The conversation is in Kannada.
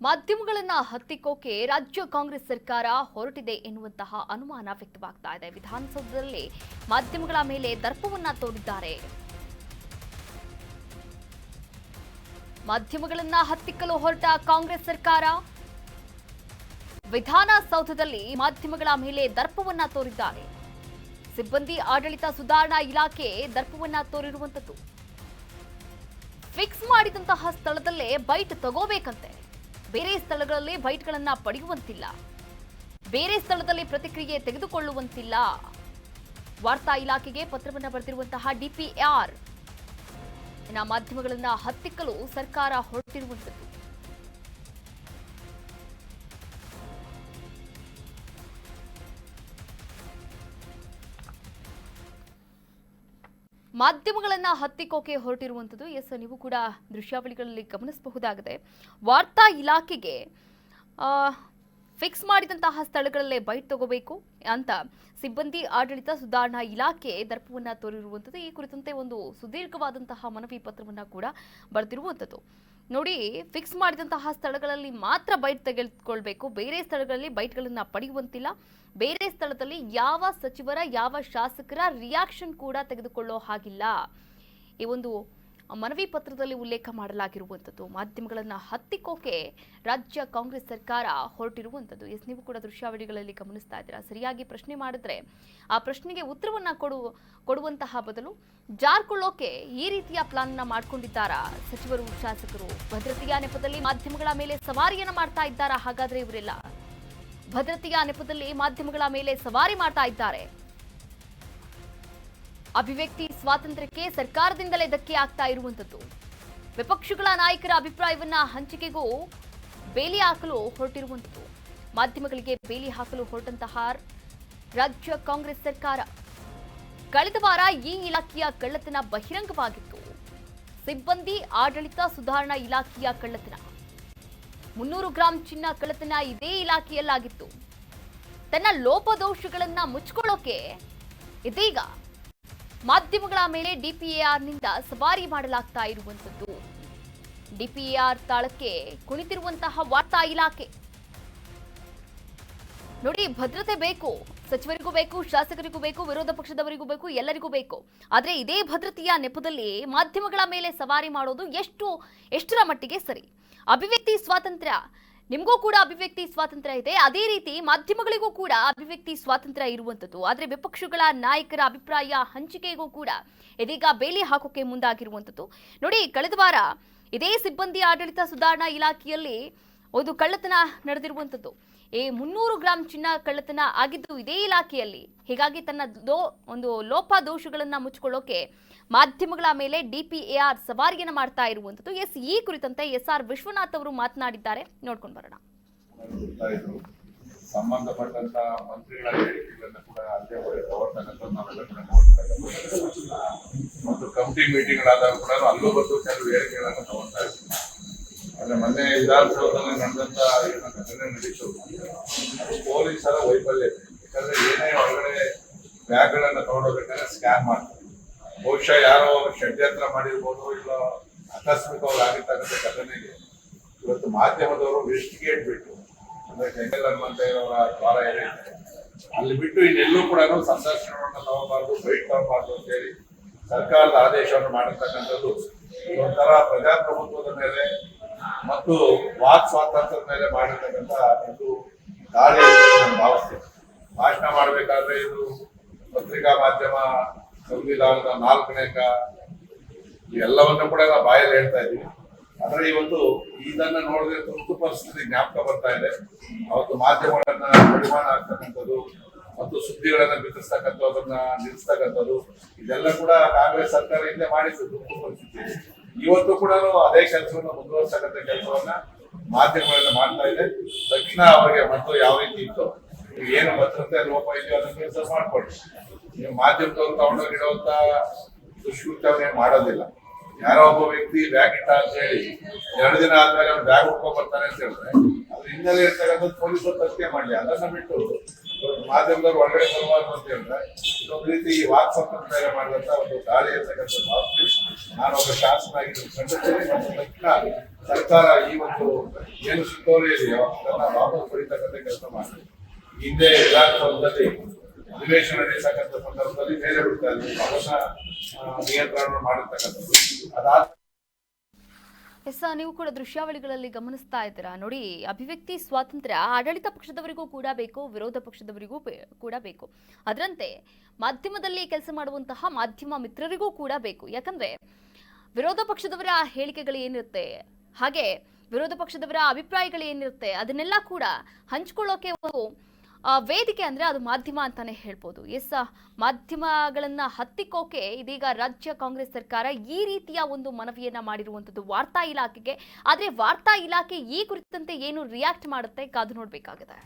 ಮಾಧ್ಯಮಗಳನ್ನ ಹತ್ತಿಕ್ಕೋಕೆ ರಾಜ್ಯ ಕಾಂಗ್ರೆಸ್ ಸರ್ಕಾರ ಹೊರಟಿದೆ ಎನ್ನುವಂತಹ ಅನುಮಾನ ವ್ಯಕ್ತವಾಗ್ತಾ ಇದೆ. ವಿಧಾನಸೌಧದಲ್ಲಿ ಮಾಧ್ಯಮಗಳ ಮೇಲೆ ದರ್ಪವನ್ನ ತೋರಿದ್ದಾರೆ. ಮಾಧ್ಯಮಗಳನ್ನ ಹತ್ತಿಕ್ಕಲು ಹೊರಟ ಕಾಂಗ್ರೆಸ್ ಸರ್ಕಾರ ವಿಧಾನಸೌಧದಲ್ಲಿ ಮಾಧ್ಯಮಗಳ ಮೇಲೆ ದರ್ಪವನ್ನ ತೋರಿದ್ದಾರೆ. ಸಿಬ್ಬಂದಿ ಆಡಳಿತ ಸುಧಾರಣಾ ಇಲಾಖೆ ದರ್ಪವನ್ನ ತೋರಿರುವಂತದ್ದು. ಫಿಕ್ಸ್ ಮಾಡಿದಂತಹ ಸ್ಥಳದಲ್ಲೇ ಬೈಟ್ ತಗೋಬೇಕಂತೆ. ಬೇರೆ ಸ್ಥಳಗಳಲ್ಲಿ ಬೈಟ್ಗಳನ್ನ ಪಡೆಯುವಂತಿಲ್ಲ, ಬೇರೆ ಸ್ಥಳದಲ್ಲಿ ಪ್ರತಿಕ್ರಿಯೆ ತೆಗೆದುಕೊಳ್ಳುವಂತಿಲ್ಲ. ವಾರ್ತಾ ಇಲಾಖೆಗೆ ಪತ್ರವನ್ನು ಬರೆದಿರುವಂತಹ ಡಿಪಿಆರ್ ಮಾಧ್ಯಮಗಳನ್ನ ಹತ್ತಿಕ್ಕಲು ಸರ್ಕಾರ ಹೊರಟಿರುವಂತದ್ದು. ಮಾಧ್ಯಮಗಳನ್ನ ಹತ್ತಿಕ್ಕೋಕೆ ಹೊರಟಿರುವಂಥದ್ದು. ಎಸ್, ನೀವು ಕೂಡ ದೃಶ್ಯಾವಳಿಗಳಲ್ಲಿ ಗಮನಿಸಬಹುದಾಗಿದೆ. ವಾರ್ತಾ ಇಲಾಖೆಗೆ ಫಿಕ್ಸ್ ಮಾಡಿದಂತಹ ಸ್ಥಳಗಳಲ್ಲೇ ಬೈಟ್ ತಗೋಬೇಕು ಅಂತ ಸಿಬ್ಬಂದಿ ಆಡಳಿತ ಸುಧಾರಣಾ ಇಲಾಖೆ ದರ್ಪವನ್ನ ತೋರಿರುವಂಥದ್ದು. ಈ ಕುರಿತಂತೆ ಒಂದು ಸುದೀರ್ಘವಾದಂತಹ ಮನವಿ ಪತ್ರವನ್ನ ಕೂಡ ಬರೆದಿರುವಂಥದ್ದು. ನೋಡಿ, ಫಿಕ್ಸ್ ಮಾಡಿದಂತಹ ಸ್ಥಳಗಳಲ್ಲಿ ಮಾತ್ರ ಬೈಟ್ ತೆಗೆದುಕೊಳ್ಬೇಕು, ಬೇರೆ ಸ್ಥಳಗಳಲ್ಲಿ ಬೈಟ್ಗಳನ್ನ ಪಡೆಯುವಂತಿಲ್ಲ. ಬೇರೆ ಸ್ಥಳದಲ್ಲಿ ಯಾವ ಸಚಿವರ ಯಾವ ಶಾಸಕರ ರಿಯಾಕ್ಷನ್ ಕೂಡ ತೆಗೆದುಕೊಳ್ಳೋ ಹಾಗಿಲ್ಲ. ಈ ಒಂದು ಮನವಿ ಪತ್ರದಲ್ಲಿ ಉಲ್ಲೇಖ ಮಾಡಲಾಗಿರುವಂಥದ್ದು. ಮಾಧ್ಯಮಗಳನ್ನ ಹತ್ತಿಕ್ಕೋಕೆ ರಾಜ್ಯ ಕಾಂಗ್ರೆಸ್ ಸರ್ಕಾರ ಹೊರಟಿರುವಂಥದ್ದು. ಎಸ್, ನೀವು ಕೂಡ ದೃಶ್ಯಾವಳಿಗಳಲ್ಲಿ ಗಮನಿಸ್ತಾ ಇದ್ದೀರಾ. ಸರಿಯಾಗಿ ಪ್ರಶ್ನೆ ಮಾಡಿದ್ರೆ ಆ ಪ್ರಶ್ನೆಗೆ ಉತ್ತರವನ್ನ ಕೊಡುವಂತಹ ಬದಲು ಜಾರ್ಕೊಳ್ಳೋಕೆ ಈ ರೀತಿಯ ಪ್ಲಾನ್ ನ ಮಾಡ್ಕೊಂಡಿದ್ದಾರಾ ಸಚಿವರು ಶಾಸಕರು? ಭದ್ರತೆಯ ನೆಪದಲ್ಲಿ ಮಾಧ್ಯಮಗಳ ಮೇಲೆ ಸವಾರಿಯನ್ನ ಮಾಡ್ತಾ ಇದ್ದಾರಾ? ಹಾಗಾದ್ರೆ ಇವರೆಲ್ಲ ಭದ್ರತೆಯ ನೆಪದಲ್ಲಿ ಮಾಧ್ಯಮಗಳ ಮೇಲೆ ಸವಾರಿ ಮಾಡ್ತಾ ಇದ್ದಾರೆ. ಅಭಿವ್ಯಕ್ತಿ ಸ್ವಾತಂತ್ರ್ಯಕ್ಕೆ ಸರ್ಕಾರದಿಂದಲೇ ಧಕ್ಕೆ ಆಗ್ತಾ ಇರುವಂತದ್ದು. ವಿಪಕ್ಷಗಳ ನಾಯಕರ ಅಭಿಪ್ರಾಯವನ್ನ ಹಂಚಿಕೆಗೂ ಬೇಲಿ ಹಾಕಲು ಹೊರಟಿರುವಂತದ್ದು. ಮಾಧ್ಯಮಗಳಿಗೆ ಬೇಲಿ ಹಾಕಲು ಹೊರಟಂತಹ ರಾಜ್ಯ ಕಾಂಗ್ರೆಸ್ ಸರ್ಕಾರ ಕಳೆದ ವಾರ ಈ ಇಲಾಖೆಯ ಕಳ್ಳತನ ಬಹಿರಂಗವಾಗಿತ್ತು. ಸಿಬ್ಬಂದಿ ಆಡಳಿತ ಸುಧಾರಣಾ ಇಲಾಖೆಯ ಕಳ್ಳತನ, 300 ಗ್ರಾಂ ಚಿನ್ನ ಕಳ್ಳತನ ಇದೇ ಇಲಾಖೆಯಲ್ಲಾಗಿತ್ತು. ತನ್ನ ಲೋಪದೋಷಗಳನ್ನ ಮುಚ್ಚಿಕೊಳ್ಳೋಕೆ ಇದೀಗ ಮಾಧ್ಯಮಗಳ ಮೇಲೆ ಡಿಪಿಆರ್ನಿಂದ ಸವಾರಿ ಮಾಡಲಾಗ್ತಾ ಇರುವಂತದ್ದು. ಡಿಪಿಆರ್ ತಾಳಕ್ಕೆ ಕುಣಿತಿರುವಂತಹ ವಾರ್ತಾ ಇಲಾಖೆ. ನೋಡಿ, ಭದ್ರತೆ ಬೇಕು, ಸಚಿವರಿಗೂ ಬೇಕು, ಶಾಸಕರಿಗೂ ಬೇಕು, ವಿರೋಧ ಪಕ್ಷದವರಿಗೂ ಬೇಕು, ಎಲ್ಲರಿಗೂ ಬೇಕು. ಆದ್ರೆ ಇದೇ ಭದ್ರತೆಯ ನೆಪದಲ್ಲಿ ಮಾಧ್ಯಮಗಳ ಮೇಲೆ ಸವಾರಿ ಮಾಡೋದು ಎಷ್ಟರ ಮಟ್ಟಿಗೆ ಸರಿ? ಅಭಿವ್ಯಕ್ತಿ ಸ್ವಾತಂತ್ರ್ಯ, ನಿಮಗೂ ಕೂಡ ಅಭಿವ್ಯಕ್ತಿ ಸ್ವಾತಂತ್ರ್ಯ ಇದೆ, ಅದೇ ರೀತಿ ಮಾಧ್ಯಮಗಳಿಗೂ ಕೂಡ ಅಭಿವ್ಯಕ್ತಿ ಸ್ವಾತಂತ್ರ್ಯ ಇರುವಂತದ್ದು. ಆದ್ರೆ ವಿಪಕ್ಷಗಳ ನಾಯಕರ ಅಭಿಪ್ರಾಯ ಹಂಚಿಕೆಗೂ ಕೂಡ ಇದೀಗ ಬೇಲಿ ಹಾಕೋಕೆ ಮುಂದಾಗಿರುವಂತದ್ದು. ನೋಡಿ, ಕಳೆದ ವಾರ ಇದೇ ಸಿಬ್ಬಂದಿ ಆಡಳಿತ ಸುಧಾರಣಾ ಇಲಾಖೆಯಲ್ಲಿ ಒಂದು ಕಳ್ಳತನ ನಡೆದಿರುವಂತದ್ದು. 300 ಗ್ರಾಂ ಚಿನ್ನ ಕಳ್ಳತನ ಆಗಿದ್ದು ಇದೇ ಇಲಾಖೆಯಲ್ಲಿ. ಹೀಗಾಗಿ ತನ್ನ ಒಂದು ಲೋಪದೋಷಗಳನ್ನ ಮುಚ್ಚಿಕೊಳ್ಳೋಕೆ ಮಾಧ್ಯಮಗಳ ಮೇಲೆ ಡಿಪಿಆರ್ ಸವಾರಿಯನ್ನು ಮಾಡ್ತಾ ಇರುವಂತದ್ದು. ಎಸ್, ಈ ಕುರಿತಂತೆ SR ವಿಶ್ವನಾಥ್ ಅವರು ಮಾತನಾಡಿದ್ದಾರೆ, ನೋಡ್ಕೊಂಡು ಬರೋಣ. ಸಂಬಂಧಪಟ್ಟಂತ ಮಂತ್ರಿಗಳ ಹೇಳಿಕೆಗಳನ್ನು ಕೂಡ ಅಲ್ಲೇ ನಾವೆಲ್ಲ ಕೂಡ ನೋಡ್ತಾ ಇದ್ದೀವಿ. ಮತ್ತು ಕಮಿಟಿ ಮೀಟಿಂಗ್ಗಳಾದಾಗ ಕೂಡ ಅಲ್ಲೂ ಬಂದು ಕೆಲವು ಹೇಳಿಕೆಗಳನ್ನು ತಗೊಳ್ತಾ ಇದ್ದೀವಿ. ಆದ್ರೆ ಮೊನ್ನೆ ವಿಧಾನಸೌಧದಲ್ಲಿ ನಡೆದಂತ ಘಟನೆ ನಡೀತು, ಪೊಲೀಸರ ವೈಫಲ್ಯ. ಯಾಕಂದ್ರೆ ಏನೇ ಹೊರಗಡೆ ಬ್ಯಾಗ್ಗಳನ್ನ ತಗೊಂಡೋಗ್ಬೇಕಾದ್ರೆ ಸ್ಕ್ಯಾನ್ ಮಾಡ್ತಾರೆ. ಬಹುಶಃ ಯಾರೋ ಷಡ್ಯಂತ್ರ ಮಾಡಿರ್ಬೋದು, ಇಲ್ಲ ಆಕಸ್ಮಿಕವಾಗಿ ಆಗಿರ್ತಕ್ಕಂಥ ಘಟನೆಗೆ ಇವತ್ತು ಮಾಧ್ಯಮದವರು ವೆಸ್ಟಿಗೇಟ್ ಬಿಟ್ಟು, ಅಂದ್ರೆ ಜಂಗಲ್ ಹನುಮಂತಯ್ಯನವರ ದ್ವಾರ ಏನಿದೆ ಅಲ್ಲಿ ಬಿಟ್ಟು ಇನ್ನೆಲ್ಲೂ ಕೂಡ ಸಂದರ್ಶನವನ್ನು ತಗೋಬಾರ್ದು, ಬೈಟ್ ತಗೋಬಾರ್ದು ಅಂತ ಹೇಳಿ ಸರ್ಕಾರದ ಆದೇಶವನ್ನು ಮಾಡಿರ್ತಕ್ಕಂಥದ್ದು ಒಂಥರ ಪ್ರಜಾಪ್ರಭುತ್ವದ ಮೇಲೆ ಮತ್ತು ವಾಕ್ ಸ್ವಾತಂತ್ರ್ಯದ ಮೇಲೆ ಮಾಡಿರ್ತಕ್ಕಂಥ ಒಂದು ದಾಳಿ ನಾನು ಭಾವಿಸ್ತೇನೆ. ಭಾಷಣ ಮಾಡಬೇಕಾದ್ರೆ ಇದು ಪತ್ರಿಕಾ ಮಾಧ್ಯಮ ಸಂವಿಧಾನದ 4ನೇ ಅಂಗ ಎಲ್ಲವನ್ನೂ ಕೂಡ ನಾವು ಬಾಯಲ್ಲಿ ಹೇಳ್ತಾ ಇದ್ದೀವಿ. ಆದ್ರೆ ಇವತ್ತು ಇದನ್ನ ನೋಡಿದ್ರೆ ತುರ್ತು ಪರಿಸ್ಥಿತಿ ಜ್ಞಾಪಕ ಬರ್ತಾ ಇದೆ. ಅವತ್ತು ಮಾಧ್ಯಮಗಳನ್ನ ಕಡಿವಾಣ ಆಗ್ತಕ್ಕಂಥದ್ದು ಮತ್ತು ಸುದ್ದಿಗಳನ್ನ ಬಿತ್ತಿಸ್ತಕ್ಕಂಥ, ಅದನ್ನ ನಿಲ್ಲಿಸ್ತಕ್ಕಂಥದ್ದು, ಇದೆಲ್ಲ ಕೂಡ ಕಾಂಗ್ರೆಸ್ ಸರ್ಕಾರ ಹಿಂದೆ ಮಾಡಿದ್ದು ತುರ್ತು ಪರಿಸ್ಥಿತಿ. ಇವತ್ತು ಕೂಡ ಅದೇ ಕೆಲಸವನ್ನು ಮುಂದುವರಿಸತಕ್ಕಂಥ ಕೆಲಸವನ್ನ ಮಾಧ್ಯಮಗಳನ್ನ ಮಾಡ್ತಾ ಇದೆ. ತಕ್ಷಣ ಅವರಿಗೆ ಮತ್ತು ಯಾವ ರೀತಿ ಇತ್ತು, ಏನು ಭದ್ರತೆ ಲೋಪ ಇದೆಯೋ ಅದನ್ನ ಕೆಲಸ ಮಾಡ್ಕೊಳ್ಳಿ. ನೀವು ಮಾಧ್ಯಮದವ್ರು ತಗೊಂಡೋಗಿಡುವಂತ ದುಷ್ಕೃತ್ಯವನ್ನೇ ಮಾಡೋದಿಲ್ಲ. ಯಾರೋ ಒಬ್ಬ ವ್ಯಕ್ತಿ ಬ್ಯಾಗ್ ಇಟ್ಟ ಅಂತ ಹೇಳಿ 2 ದಿನ ಆದ್ಮೇಲೆ ಅವ್ನು ಬ್ಯಾಗ್ ಉಟ್ಕೊಂಡ್ ಬರ್ತಾನೆ ಅಂತ ಹೇಳಿದ್ರೆ ಅದ್ರ ಹಿನ್ನೆಲೆ ಇರ್ತಕ್ಕಂಥ ಪೊಲೀಸರು ತನಿಖೆ ಮಾಡ್ಲಿ. ಅದನ್ನ ಬಿಟ್ಟು ಮಾಧ್ಯಮದವ್ರು ಒಳಗಡೆ ಬರುವಾಗ ಅಂತ ಹೇಳಿದ್ರೆ ಇದೊಂದು ರೀತಿ ಈ ವಾಕ್ ಸಂಪ್ರದಾಯ ಮಾಡಿದಂತ ಒಂದು ದಾಳಿ ಇರ್ತಕ್ಕಂಥ ಭಾವನೆ ನಾನು ಒಬ್ಬ ಶಾಸಕನಾಗಿದ್ದು ಖಂಡಿತವಾಗಿ ನಮ್ಮ ತಕ್ಷಣ ಸರ್ಕಾರ ಈ ಒಂದು ಏನು ಸುತ್ತೋಲೆ ಇದೆಯೋ ಅದನ್ನ ವಾಪಸ್ ಪಡಿತಕ್ಕಂಥ ಕೆಲಸ ಮಾಡಿದೆ. ಹಿಂದೆ ವಿಧಾನಸೌಧದಲ್ಲಿ ಅಧಿವೇಶನ ನಡೆಸತಕ್ಕಂಥ ಸಂದರ್ಭದಲ್ಲಿ ಬೇರೆ ಬಿಡ್ತಾ ಇದ್ವಿ ಅವನ್ನ ನಿಯಂತ್ರಣ ಮಾಡಿರ್ತಕ್ಕಂಥದ್ದು ಅದಾದ ಎಸ್ ನೀವು ಕೂಡ ದೃಶ್ಯಾವಳಿಗಳಲ್ಲಿ ಗಮನಿಸ್ತಾ ಇದ್ದೀರಾ ನೋಡಿ, ಅಭಿವ್ಯಕ್ತಿ ಸ್ವಾತಂತ್ರ್ಯ ಆಡಳಿತ ಪಕ್ಷದವರಿಗೂ ಕೂಡ ಬೇಕು, ವಿರೋಧ ಪಕ್ಷದವರಿಗೂ ಕೂಡ ಬೇಕು. ಅದರಂತೆ ಮಾಧ್ಯಮದಲ್ಲಿ ಕೆಲಸ ಮಾಡುವಂತಹ ಮಾಧ್ಯಮ ಮಿತ್ರರಿಗೂ ಕೂಡ ಬೇಕು. ಯಾಕಂದ್ರೆ ವಿರೋಧ ಪಕ್ಷದವರ ಹೇಳಿಕೆಗಳು ಏನಿರುತ್ತೆ, ಹಾಗೆ ವಿರೋಧ ಪಕ್ಷದವರ ಅಭಿಪ್ರಾಯಗಳು ಏನಿರುತ್ತೆ, ಅದನ್ನೆಲ್ಲ ಕೂಡ ಹಂಚ್ಕೊಳ್ಳೋಕೆ ಒಂದು ವೇದಿಕೆ ಅಂದ್ರೆ ಅದು ಮಾಧ್ಯಮ ಅಂತಾನೆ ಹೇಳ್ಬೋದು. ಎಸ್, ಮಾಧ್ಯಮಗಳನ್ನ ಹತ್ತಿಕ್ಕೋಕೆ ಇದೀಗ ರಾಜ್ಯ ಕಾಂಗ್ರೆಸ್ ಸರ್ಕಾರ ಈ ರೀತಿಯ ಒಂದು ಮನವಿಯನ್ನ ಮಾಡಿರುವಂತದ್ದು ವಾರ್ತಾ ಇಲಾಖೆಗೆ. ಆದ್ರೆ ವಾರ್ತಾ ಇಲಾಖೆ ಈ ಕುರಿತಂತೆ ಏನು ರಿಯಾಕ್ಟ್ ಮಾಡುತ್ತೆ ಕಾದು ನೋಡ್ಬೇಕಾಗಿದೆ.